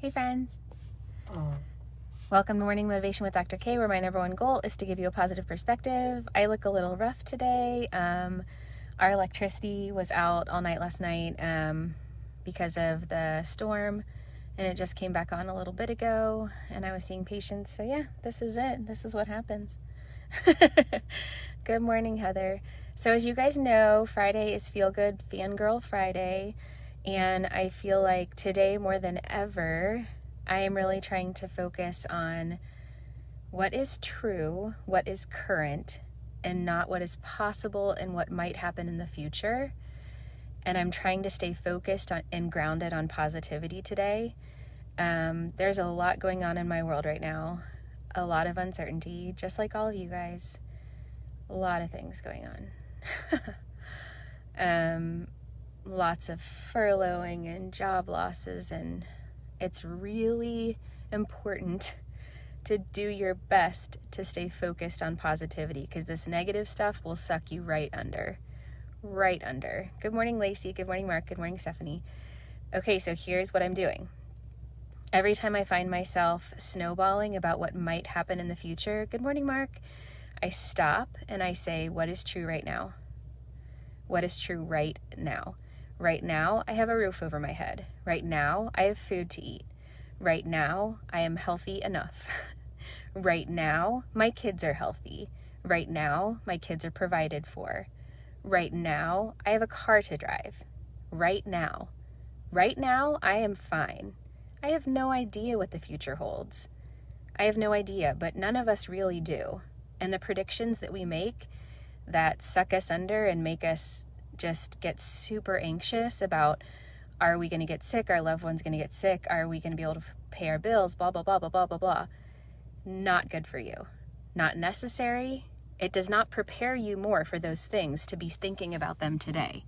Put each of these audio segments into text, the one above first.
Hey friends. Welcome to Morning Motivation with Dr. K, where my number one goal is to give you a positive perspective. I look a little rough today. Our electricity was out all night last night because of the storm, and it just came back on a little bit ago, and I was seeing patients. So yeah, this is it. This is what happens. Good morning, Heather. So as you guys know, Friday is Feel Good Fangirl Friday, and I feel like today more than ever, I am really trying to focus on what is true, what is current, and not what is possible and what might happen in the future. And I'm trying to stay focused on and grounded on positivity today. There's a lot going on in my world right now, a lot of uncertainty, just like all of you guys. A lot of things going on. Lots of furloughing and job losses, and it's really important to do your best to stay focused on positivity, because this negative stuff will suck you right under. Good morning, Lacey. Good morning, Mark. Good morning, Stephanie. Okay, so here's what I'm doing. Every time I find myself snowballing about what might happen in the future, good morning, Mark, I stop and I say, what is true right now? What is true right now? Right now, I have a roof over my head. Right now, I have food to eat. Right now, I am healthy enough. Right now, my kids are healthy. Right now, my kids are provided for. Right now, I have a car to drive. Right now, I am fine. I have no idea what the future holds. I have no idea, but none of us really do. And the predictions that we make that suck us under and make us just get super anxious about, are we going to get sick? Our loved one's going to get sick. Are we going to be able to pay our bills? Blah, blah, blah, blah, blah, blah, blah. Not good for you. Not necessary. It does not prepare you more for those things to be thinking about them today.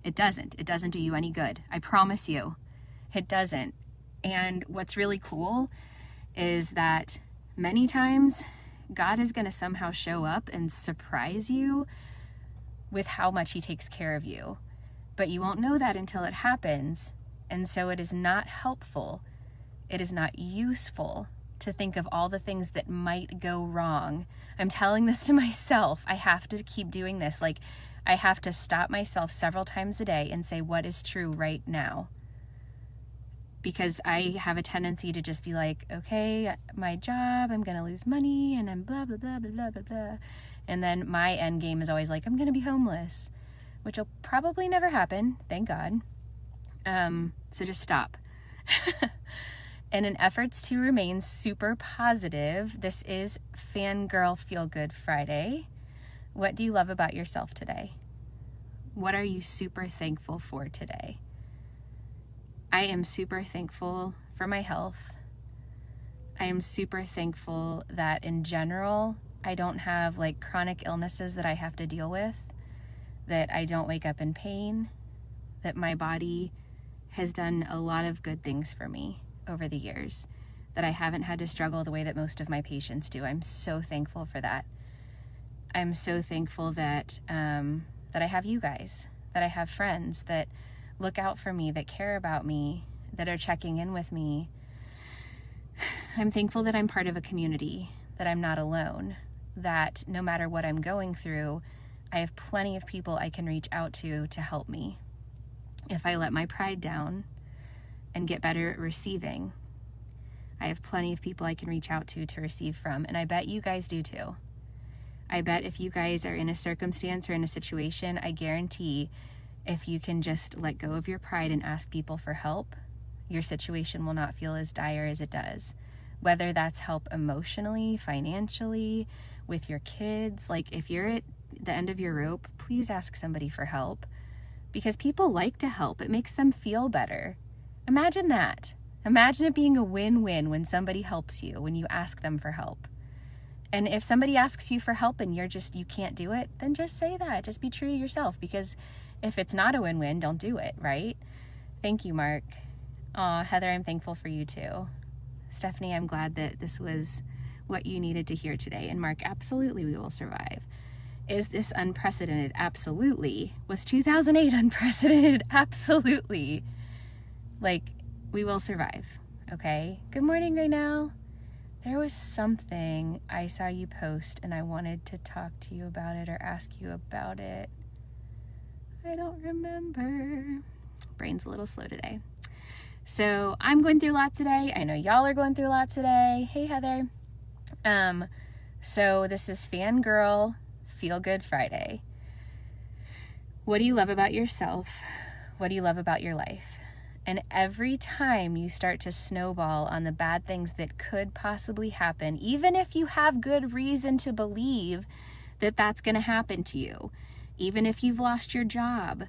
It doesn't. It doesn't do you any good. I promise you. It doesn't. And what's really cool is that many times God is going to somehow show up and surprise you with how much he takes care of you. But you won't know that until it happens. And so it is not helpful. It is not useful to think of all the things that might go wrong. I'm telling this to myself. I have to keep doing this. Like, I have to stop myself several times a day and say, what is true right now? Because I have a tendency to just be like, okay, my job, I'm going to lose money, and I'm blah, blah, blah, blah, blah, blah, blah. And then my end game is always like, I'm going to be homeless, which will probably never happen, thank God. So just stop. And in efforts to remain super positive, this is Fangirl Feel Good Friday. What do you love about yourself today? What are you super thankful for today? I am super thankful for my health. I am super thankful that in general, I don't have like chronic illnesses that I have to deal with, that I don't wake up in pain, that my body has done a lot of good things for me over the years, that I haven't had to struggle the way that most of my patients do. I'm so thankful for that. I'm so thankful that that I have you guys, that I have friends that look out for me, that care about me, that are checking in with me. I'm thankful that I'm part of a community, that I'm not alone, that no matter what I'm going through, I have plenty of people I can reach out to help me. If I let my pride down and get better at receiving, I have plenty of people I can reach out to receive from, and I bet you guys do too. I bet if you guys are in a circumstance or in a situation, I guarantee if you can just let go of your pride and ask people for help, your situation will not feel as dire as it does. Whether that's help emotionally, financially, with your kids. Like, if you're at the end of your rope, please ask somebody for help, because people like to help. It makes them feel better. Imagine that. Imagine it being a win-win when somebody helps you, when you ask them for help. And if somebody asks you for help and you can't do it, then just say that. Just be true to yourself, because if it's not a win-win, don't do it, right? Thank you, Mark. Aw, Heather, I'm thankful for you too. Stephanie, I'm glad that this was what you needed to hear today. And Mark, absolutely, we will survive. Is this unprecedented? Absolutely. Was 2008 unprecedented? Absolutely. Like, we will survive. okay? Good morning, Raynell. There was something I saw you post and I wanted to talk to you about it or ask you about it. I don't remember. Brain's a little slow today. So I'm going through a lot today. I know y'all are going through a lot today. Hey, Heather. So this is Fangirl Feel Good Friday. What do you love about yourself? What do you love about your life? And every time you start to snowball on the bad things that could possibly happen, even if you have good reason to believe that that's going to happen to you, even if you've lost your job,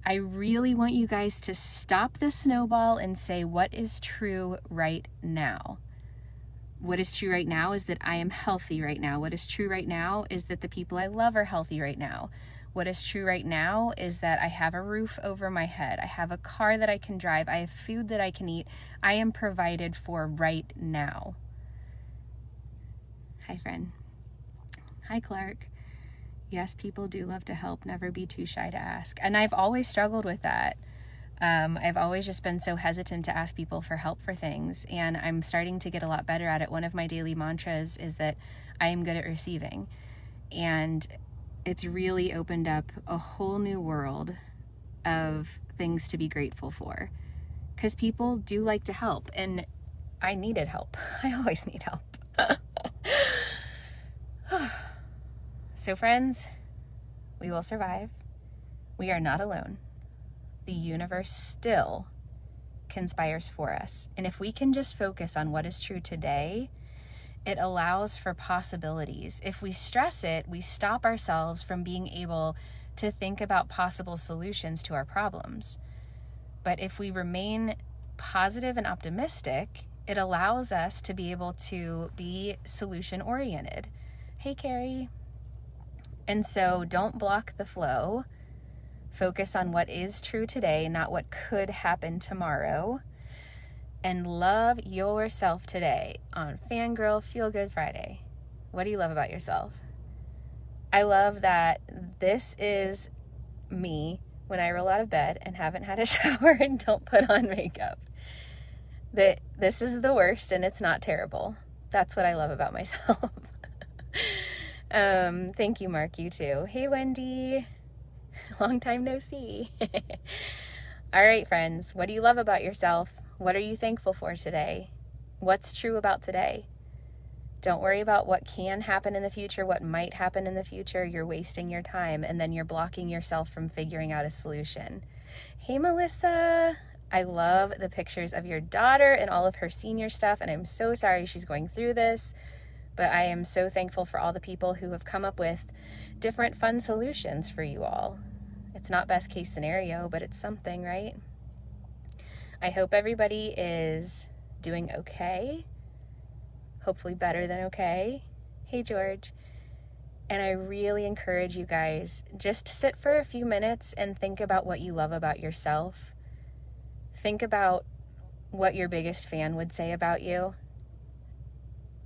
I really want you guys to stop the snowball and say, what is true right now? What is true right now is that I am healthy right now. What is true right now is that the people I love are healthy right now. What is true right now is that I have a roof over my head. I have a car that I can drive. I have food that I can eat. I am provided for right now. Hi, friend. Hi, Clark. Yes, people do love to help. Never be too shy to ask. And I've always struggled with that. I've always just been so hesitant to ask people for help for things. And I'm starting to get a lot better at it. One of my daily mantras is that I am good at receiving. And it's really opened up a whole new world of things to be grateful for, because people do like to help, and I needed help. I always need help. So friends, we will survive. We are not alone. The universe still conspires for us. And if we can just focus on what is true today, it allows for possibilities. If we stress it, we stop ourselves from being able to think about possible solutions to our problems. But if we remain positive and optimistic, it allows us to be able to be solution-oriented. Hey, Carrie. And so don't block the flow. Focus on what is true today, not what could happen tomorrow. And love yourself today on Fangirl Feel Good Friday. What do you love about yourself? I love that this is me when I roll out of bed and haven't had a shower and don't put on makeup. That this is the worst and it's not terrible. That's what I love about myself. Thank you, Mark. You too. Hey, Wendy. Long time no see. All right, friends. What do you love about yourself? What are you thankful for today? What's true about today? Don't worry about what can happen in the future, what might happen in the future. You're wasting your time, and then you're blocking yourself from figuring out a solution. Hey, Melissa. I love the pictures of your daughter and all of her senior stuff, and I'm so sorry she's going through this, but I am so thankful for all the people who have come up with different fun solutions for you all. It's not best case scenario, but it's something, right? I hope everybody is doing okay. Hopefully better than okay. Hey, George. And I really encourage you guys, just sit for a few minutes and think about what you love about yourself. Think about what your biggest fan would say about you.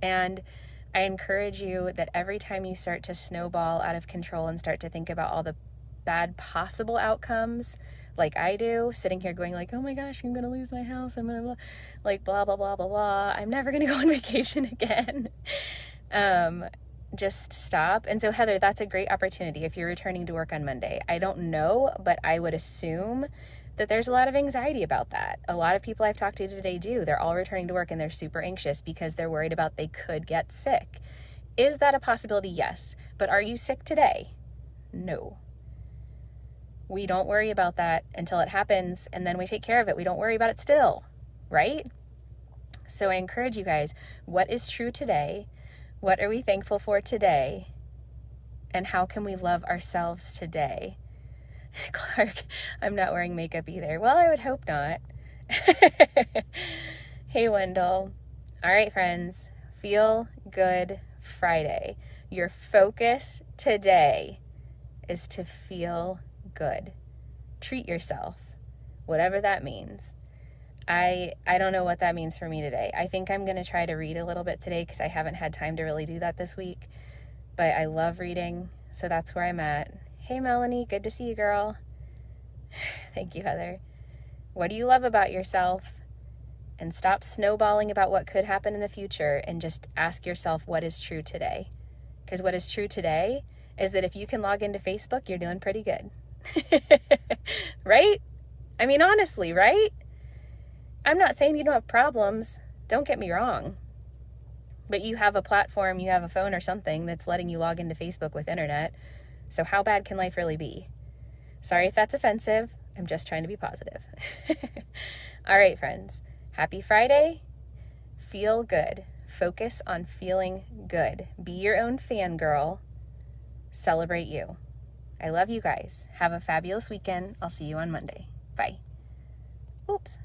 And I encourage you that every time you start to snowball out of control and start to think about all the bad possible outcomes, like I do, sitting here going like, oh my gosh, I'm going to lose my house. I'm going to like blah, blah, blah, blah, blah. I'm never going to go on vacation again. Just stop. And so Heather, that's a great opportunity if you're returning to work on Monday. I don't know, but I would assume that there's a lot of anxiety about that. A lot of people I've talked to today do. They're all returning to work and they're super anxious because they're worried about they could get sick. Is that a possibility? Yes. But are you sick today? No. We don't worry about that until it happens, and then we take care of it. We don't worry about it still, right? So I encourage you guys, what is true today? What are we thankful for today? And how can we love ourselves today? Clark, I'm not wearing makeup either. Well, I would hope not. Hey, Wendell. All right, friends, Feel Good Friday. Your focus today is to feel good. Treat yourself, whatever that means. I don't know what that means for me today. I think I'm going to try to read a little bit today because I haven't had time to really do that this week. But I love reading, so that's where I'm at. Hey, Melanie, good to see you, girl. Thank you, Heather. What do you love about yourself? and stop snowballing about what could happen in the future and just ask yourself what is true today. Because what is true today is that if you can log into Facebook, you're doing pretty good. Right? I mean, honestly, right? I'm not saying you don't have problems. Don't get me wrong. But you have a platform, you have a phone or something that's letting you log into Facebook with internet. So how bad can life really be? Sorry if that's offensive. I'm just trying to be positive. All right, friends. Happy Friday. Feel good. Focus on feeling good. Be your own fangirl. Celebrate you. I love you guys. Have a fabulous weekend. I'll see you on Monday. Bye. Oops.